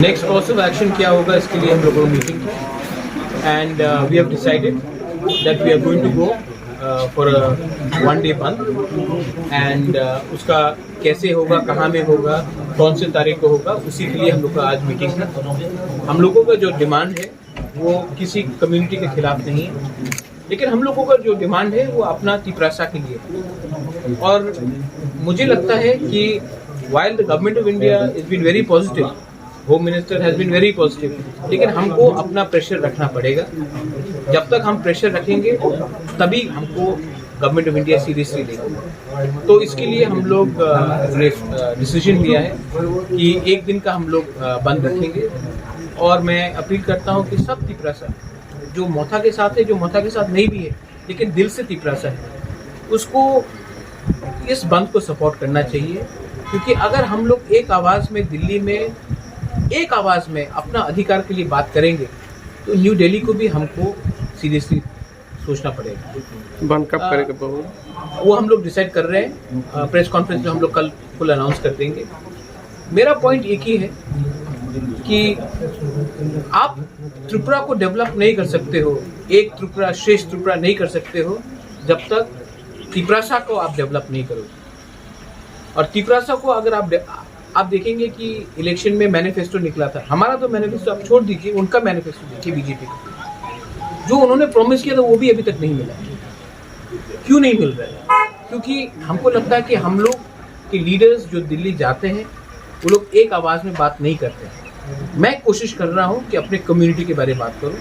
Next course of action क्या होगा, इसके लिए हम लोगों की मीटिंग है and we have decided that we are going to go for a 1 day bandh and उसका कैसे होगा, कहाँ में होगा, कौन से तारीख को होगा, उसी के लिए हम लोग का आज मीटिंग है। हम लोगों का जो डिमांड है वो किसी कम्युनिटी के खिलाफ नहीं है, लेकिन हम लोगों का जो डिमांड है वो अपना तिपरासा के लिए है। और मुझे लगता है कि while the government of India has been very positive, home minister has been very positive, लेकिन हमको अपना प्रेशर रखना पड़ेगा। जब तक हम प्रेशर रखेंगे तभी हमको गवर्नमेंट ऑफ इंडिया सीरियसली लेगा। तो इसके लिए हम लोग डिसीजन लिया है कि 1 दिन का हम लोग बंद रखेंगे। और मैं अपील करता हूँ कि सब तिपरासा जो मोथा के साथ है, जो मोथा के साथ नहीं भी है लेकिन दिल से तिपरासा है, उसको इस बंद को सपोर्ट करना चाहिए। क्योंकि अगर हम लोग एक आवाज़ में दिल्ली में एक आवाज़ में अपना अधिकार के लिए बात करेंगे तो न्यू दिल्ली को भी हमको सीरियसली सोचना पड़ेगा। बंद कब करेगा बाबू? वो हम लोग डिसाइड कर रहे हैं, प्रेस कॉन्फ्रेंस में हम लोग कल फुल अनाउंस कर देंगे। मेरा पॉइंट एक ही है कि आप त्रिपुरा को डेवलप नहीं कर सकते हो, एक त्रिपुरा श्रेष्ठ त्रिपुरा नहीं कर सकते हो जब तक तिपरासा को आप डेवलप नहीं करोगे। और तिपरासा को अगर आप देखेंगे कि इलेक्शन में मैनिफेस्टो निकला था, हमारा तो मैनिफेस्टो आप छोड़ दीजिए, उनका मैनिफेस्टो देखिए बीजेपी का, जो उन्होंने प्रॉमिस किया था वो भी अभी तक नहीं मिला। क्यों नहीं मिल रहा है? क्योंकि हमको लगता है कि हम लोग के लीडर्स जो दिल्ली जाते हैं वो लोग एक आवाज़ में बात नहीं करते हैं। मैं कोशिश कर रहा हूँ कि अपने कम्युनिटी के बारे में बात करूँ,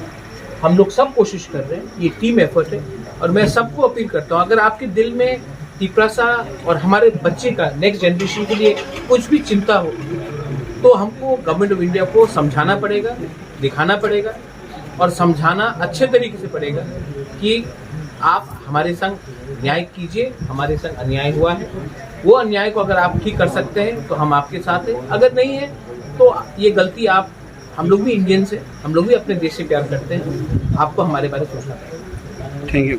हम लोग सब कोशिश कर रहे हैं, ये टीम एफर्ट है। और मैं सबको अपील करता हूँ, अगर आपके दिल में तिपरासा और हमारे बच्चे का नेक्स्ट जनरेशन के लिए कुछ भी चिंता हो तो हमको गवर्नमेंट ऑफ इंडिया को समझाना पड़ेगा, दिखाना पड़ेगा और समझाना अच्छे तरीके से पड़ेगा कि आप हमारे संग न्याय कीजिए, हमारे संग अन्याय हुआ है, वो अन्याय को अगर आप ठीक कर सकते हैं तो हम आपके साथ हैं, अगर नहीं है तो ये गलती हम लोग भी इंडियंस हैं, हम लोग भी अपने देश से प्यार करते हैं, आपको हमारे बारे में सोचना पड़ेगा। Thank you.